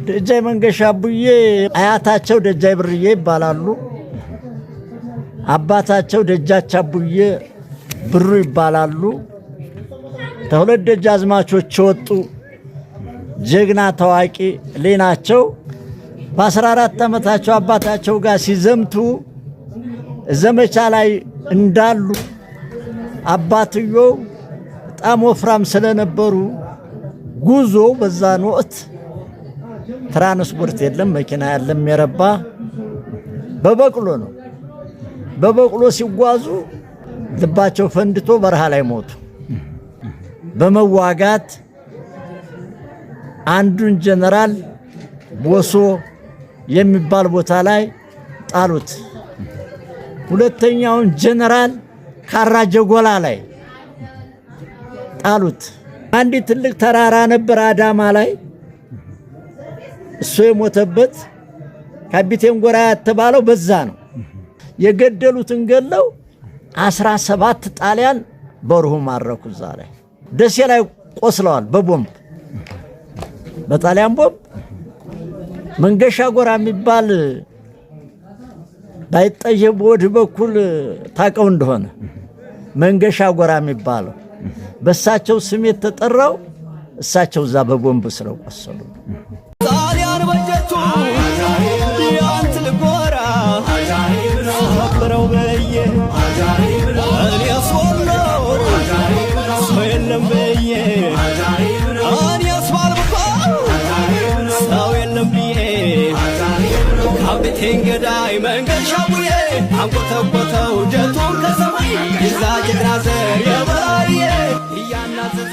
ደጃይ መንገሻ አቡዬ አያታቸው ደጃይ ብርዬ ይባላሉ። አባታቸው ደጃች አቡዬ ብሩ ይባላሉ። ተሁለት ደጃዝማቾች ወጡ ጀግና ታዋቂ ሌናቸው በ14 ዓመታቸው አባታቸው ጋር ሲዘምቱ ዘመቻ ላይ እንዳሉ አባትየው በጣም ወፍራም ስለነበሩ ጉዞ በዛን ወቅት ትራንስፖርት የለም መኪና የለም የረባ በበቅሎ ነው። በበቅሎ ሲጓዙ ልባቸው ፈንድቶ በረሃ ላይ ሞቱ። በመዋጋት አንዱን ጀነራል ቦሶ የሚባል ቦታ ላይ ጣሉት። ሁለተኛውን ጀነራል ካራጀጎላ ላይ ጣሉት። አንድ ትልቅ ተራራ ነበር አዳማ ላይ እሱ የሞተበት ካፒቴን ጎራ ያተባለው በዛ ነው። የገደሉትን ገለው 17 ጣሊያን በሩሁ ማረኩ። ዛሬ ደሴ ላይ ቆስለዋል በቦምብ በጣሊያን ቦምብ። መንገሻ ጎራ የሚባል ባይጠየብ ወድ በኩል ታቀው እንደሆነ መንገሻ ጎራ የሚባለው በሳቸው ስም የተጠራው እሳቸው ዛ በቦምብ ስለው ቆሰሉ። ጣሊያን በጀቱ ያንት ልጎራ አብረው በየ እኔ ሶለው ሰው የለም በየ እኔ አስባልብኳ ሰው የለም ብዬ ካፒቴን ገዳይ መንገሻ አቡዬ አንቆተቆተው ጀቱን ከሰማይ ይዛ ጀግና ዘር የበራዬ እያናዘዘ